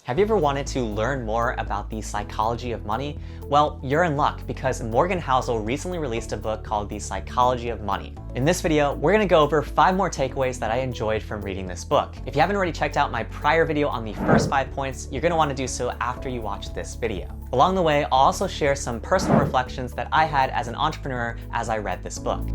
Have you ever wanted to learn more about the psychology of money? Well, you're in luck because Morgan Housel recently released a book called The Psychology of Money. In this video, we're going to go over 5 more takeaways that I enjoyed from reading this book. If you haven't already checked out my prior video on the first 5 points, you're going to want to do so after you watch this video. Along the way, I'll also share some personal reflections that I had as an entrepreneur as I read this book.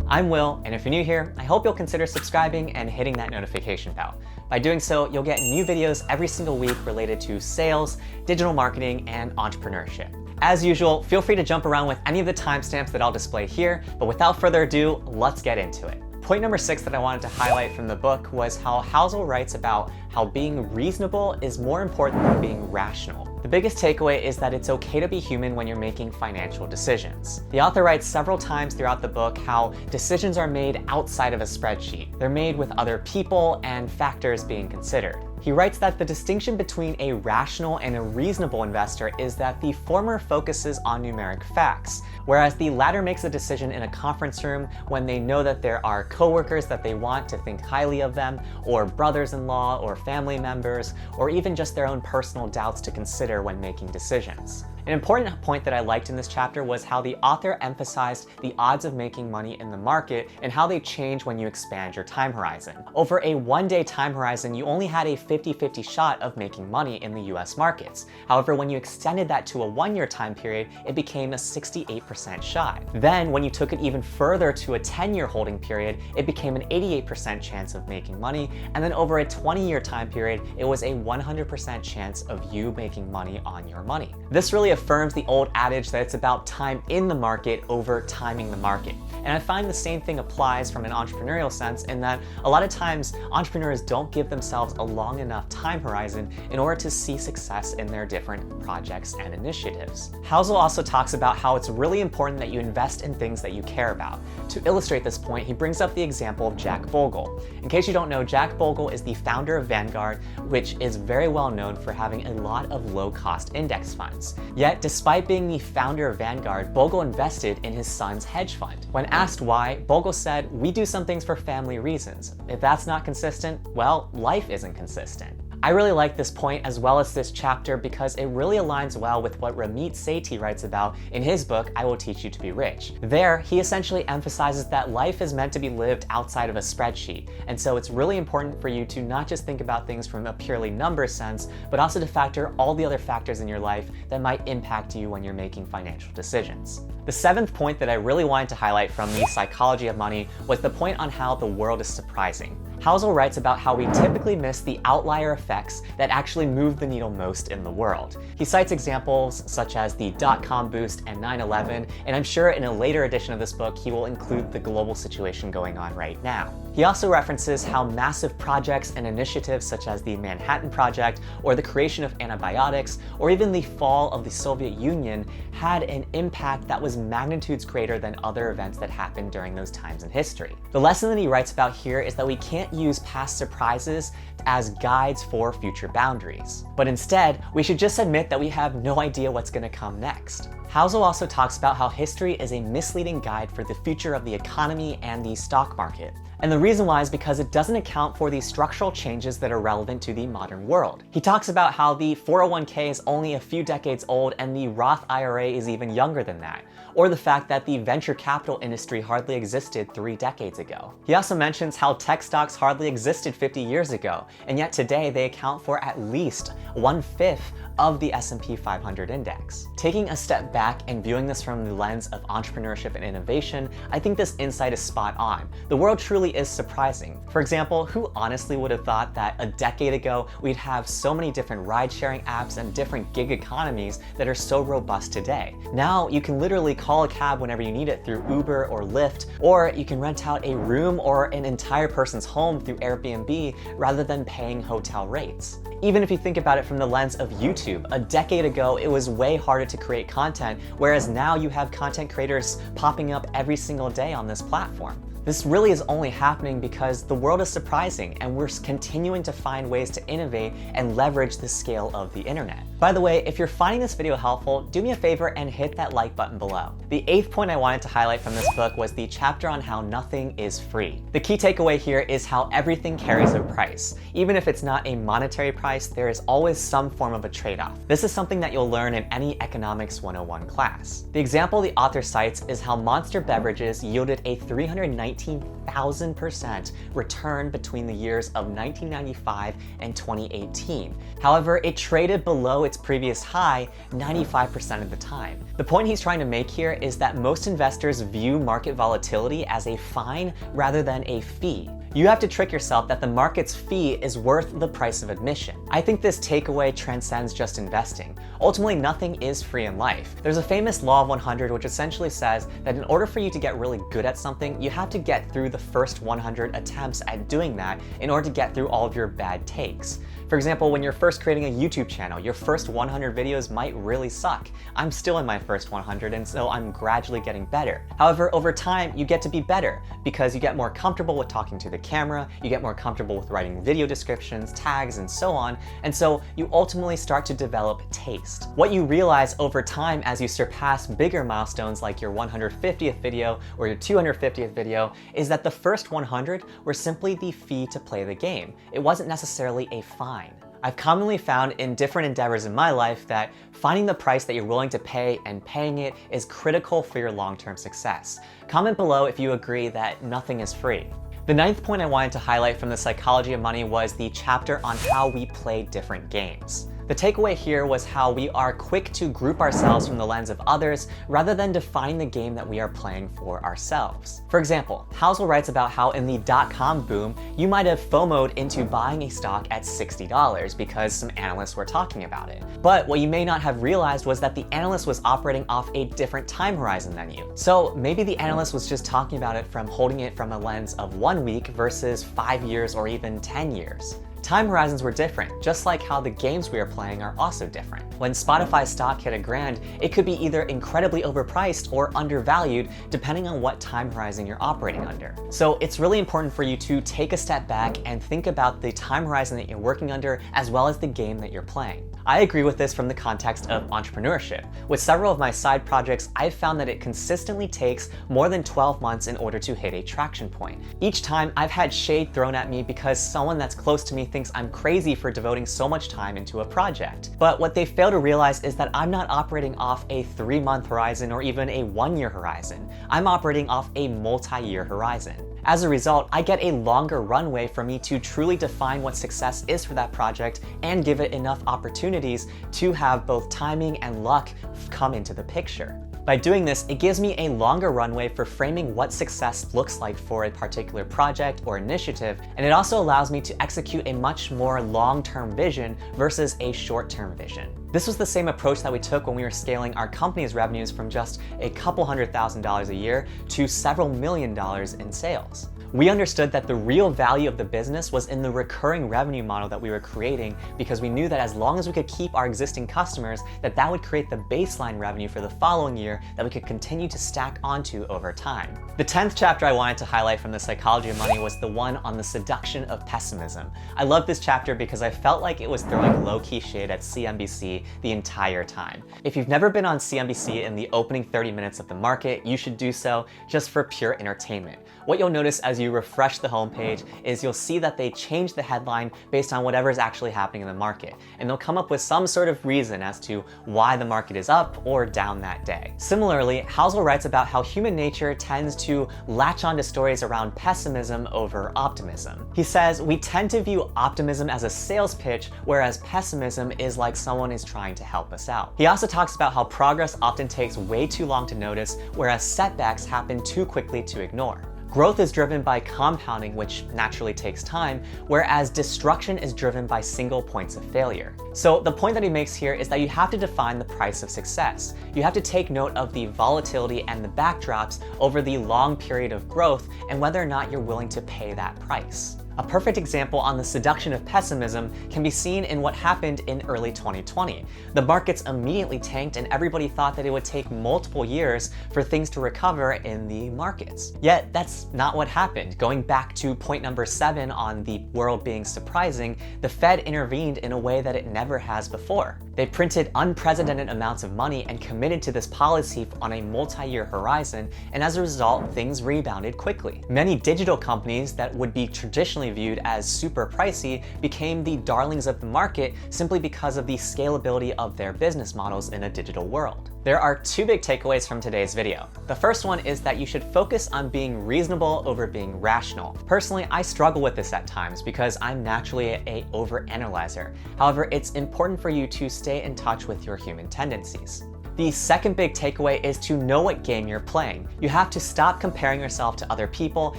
I'm Will, and if you're new here, I hope you'll consider subscribing and hitting that notification bell. By doing so, you'll get new videos every single week related to sales, digital marketing, and entrepreneurship. As usual, feel free to jump around with any of the timestamps that I'll display here, but without further ado, let's get into it. Point number 6 that I wanted to highlight from the book was how Housel writes about how being reasonable is more important than being rational. The biggest takeaway is that it's okay to be human when you're making financial decisions. The author writes several times throughout the book how decisions are made outside of a spreadsheet. They're made with other people and factors being considered. He writes that the distinction between a rational and a reasonable investor is that the former focuses on numeric facts, whereas the latter makes a decision in a conference room when they know that there are coworkers that they want to think highly of them, or brothers-in-law or family members, or even just their own personal doubts to consider when making decisions. An important point that I liked in this chapter was how the author emphasized the odds of making money in the market and how they change when you expand your time horizon. Over a one-day time horizon, you only had a 50-50 shot of making money in the US markets. However, when you extended that to a one-year time period, it became a 68% shot. Then, when you took it even further to a 10-year holding period, it became an 88% chance of making money. And then over a 20-year time period, it was a 100% chance of you making money on your money. This really affirms the old adage that it's about time in the market over timing the market. And I find the same thing applies from an entrepreneurial sense in that a lot of times entrepreneurs don't give themselves a long enough time horizon in order to see success in their different projects and initiatives. Housel also talks about how it's really important that you invest in things that you care about. To illustrate this point, he brings up the example of Jack Bogle. In case you don't know, Jack Bogle is the founder of Vanguard, which is very well known for having a lot of low-cost index funds. Yet, despite being the founder of Vanguard, Bogle invested in his son's hedge fund. When asked why, Bogle said, "We do some things for family reasons. If that's not consistent, well, life isn't consistent." I really like this point as well as this chapter because it really aligns well with what Ramit Sethi writes about in his book, I Will Teach You to Be Rich. There, he essentially emphasizes that life is meant to be lived outside of a spreadsheet, and so it's really important for you to not just think about things from a purely numbers sense, but also to factor all the other factors in your life that might impact you when you're making financial decisions. The 7th point that I really wanted to highlight from The Psychology of Money was the point on how the world is surprising. Housel writes about how we typically miss the outlier effects that actually move the needle most in the world. He cites examples such as the dot-com boost and 9/11, and I'm sure in a later edition of this book he will include the global situation going on right now. He also references how massive projects and initiatives such as the Manhattan Project, or the creation of antibiotics, or even the fall of the Soviet Union had an impact that was magnitudes greater than other events that happened during those times in history. The lesson that he writes about here is that we can't use past surprises as guides for future boundaries. But instead, we should just admit that we have no idea what's going to come next. Housel also talks about how history is a misleading guide for the future of the economy and the stock market. And the reason why is because it doesn't account for the structural changes that are relevant to the modern world. He talks about how the 401k is only a few decades old and the Roth IRA is even younger than that, or the fact that the venture capital industry hardly existed 3 decades ago. He also mentions how tech stocks hardly existed 50 years ago, and yet today they account for at least 1/5 of the S&P 500 index. Taking a step back and viewing this from the lens of entrepreneurship and innovation, I think this insight is spot on. The world truly is surprising. For example, who honestly would have thought that a decade ago we'd have so many different ride-sharing apps and different gig economies that are so robust today? Now you can literally call a cab whenever you need it through Uber or Lyft, or you can rent out a room or an entire person's home through Airbnb rather than paying hotel rates. Even if you think about it from the lens of YouTube, a decade ago it was way harder to create content, whereas now you have content creators popping up every single day on this platform. This really is only happening because the world is surprising and we're continuing to find ways to innovate and leverage the scale of the internet. By the way, if you're finding this video helpful, do me a favor and hit that like button below. The 8th point I wanted to highlight from this book was the chapter on how nothing is free. The key takeaway here is how everything carries a price. Even if it's not a monetary price, there is always some form of a trade-off. This is something that you'll learn in any Economics 101 class. The example the author cites is how Monster Beverages yielded a 319,000% return between the years of 1995 and 2018. However, it traded below its previous high 95% of the time. The point he's trying to make here is that most investors view market volatility as a fine rather than a fee. You have to trick yourself that the market's fee is worth the price of admission. I think this takeaway transcends just investing. Ultimately, nothing is free in life. There's a famous law of 100 which essentially says that in order for you to get really good at something, you have to get through the first 100 attempts at doing that in order to get through all of your bad takes. For example, when you're first creating a YouTube channel, your first 100 videos might really suck. I'm still in my first 100, and so I'm gradually getting better. However, over time, you get to be better because you get more comfortable with talking to the camera, you get more comfortable with writing video descriptions, tags, and so on, and so you ultimately start to develop taste. What you realize over time as you surpass bigger milestones like your 150th video or your 250th video is that the first 100 were simply the fee to play the game. It wasn't necessarily a fine. I've commonly found in different endeavors in my life that finding the price that you're willing to pay and paying it is critical for your long-term success. Comment below if you agree that nothing is free. The 9th point I wanted to highlight from The Psychology of Money was the chapter on how we play different games. The takeaway here was how we are quick to group ourselves from the lens of others rather than define the game that we are playing for ourselves. For example, Housel writes about how in the dot-com boom, you might have FOMO'd into buying a stock at $60 because some analysts were talking about it. But what you may not have realized was that the analyst was operating off a different time horizon than you. So maybe the analyst was just talking about it from holding it from a lens of 1 week versus 5 years or even 10 years. Time horizons were different, just like how the games we are playing are also different. When Spotify stock hit $1,000, it could be either incredibly overpriced or undervalued depending on what time horizon you're operating under. So it's really important for you to take a step back and think about the time horizon that you're working under as well as the game that you're playing. I agree with this from the context of entrepreneurship. With several of my side projects, I've found that it consistently takes more than 12 months in order to hit a traction point. Each time I've had shade thrown at me because someone that's close to me thinks I'm crazy for devoting so much time into a project. But what they fail to realize is that I'm not operating off a 3-month horizon or even a 1-year horizon. I'm operating off a multi-year horizon. As a result, I get a longer runway for me to truly define what success is for that project and give it enough opportunities to have both timing and luck come into the picture. By doing this, it gives me a longer runway for framing what success looks like for a particular project or initiative, and it also allows me to execute a much more long-term vision versus a short-term vision. This was the same approach that we took when we were scaling our company's revenues from just a couple $100,000 a year to several $1,000,000 in sales. We understood that the real value of the business was in the recurring revenue model that we were creating because we knew that as long as we could keep our existing customers, that would create the baseline revenue for the following year that we could continue to stack onto over time. The 10th chapter I wanted to highlight from The Psychology of Money was the one on the seduction of pessimism. I love this chapter because I felt like it was throwing low-key shade at CNBC the entire time. If you've never been on CNBC in the opening 30 minutes of the market, you should do so just for pure entertainment. What you'll notice as you refresh the homepage is you'll see that they change the headline based on whatever is actually happening in the market. And they'll come up with some sort of reason as to why the market is up or down that day. Similarly, Housel writes about how human nature tends to latch onto stories around pessimism over optimism. He says, we tend to view optimism as a sales pitch, whereas pessimism is like someone is trying to help us out. He also talks about how progress often takes way too long to notice, whereas setbacks happen too quickly to ignore. Growth is driven by compounding, which naturally takes time, whereas destruction is driven by single points of failure. So the point that he makes here is that you have to define the price of success. You have to take note of the volatility and the backdrops over the long period of growth and whether or not you're willing to pay that price. A perfect example on the seduction of pessimism can be seen in what happened in early 2020. The markets immediately tanked and everybody thought that it would take multiple years for things to recover in the markets. Yet that's not what happened. Going back to point number 7 on the world being surprising, the Fed intervened in a way that it never has before. They printed unprecedented amounts of money and committed to this policy on a multi-year horizon, and as a result, things rebounded quickly. Many digital companies that would be traditionally viewed as super pricey became the darlings of the market simply because of the scalability of their business models in a digital world. There are 2 big takeaways from today's video. The first one is that you should focus on being reasonable over being rational. Personally, I struggle with this at times because I'm naturally an overanalyzer. However, it's important for you to stay in touch with your human tendencies. The second big takeaway is to know what game you're playing. You have to stop comparing yourself to other people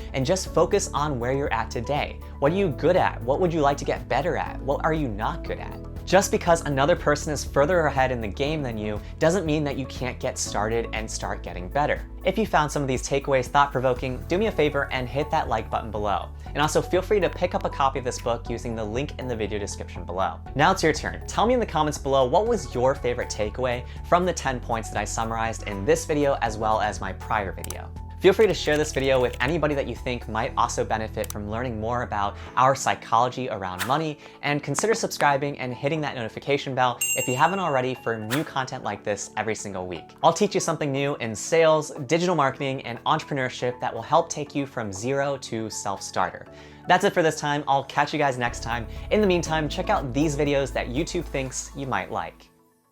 and just focus on where you're at today. What are you good at? What would you like to get better at? What are you not good at? Just because another person is further ahead in the game than you doesn't mean that you can't get started and start getting better. If you found some of these takeaways thought-provoking, do me a favor and hit that like button below. And also feel free to pick up a copy of this book using the link in the video description below. Now it's your turn. Tell me in the comments below what was your favorite takeaway from the 10 points that I summarized in this video as well as my prior video. Feel free to share this video with anybody that you think might also benefit from learning more about our psychology around money, and consider subscribing and hitting that notification bell if you haven't already for new content like this every single week. I'll teach you something new in sales, digital marketing, and entrepreneurship that will help take you from zero to self-starter. That's it for this time. I'll catch you guys next time. In the meantime, check out these videos that YouTube thinks you might like.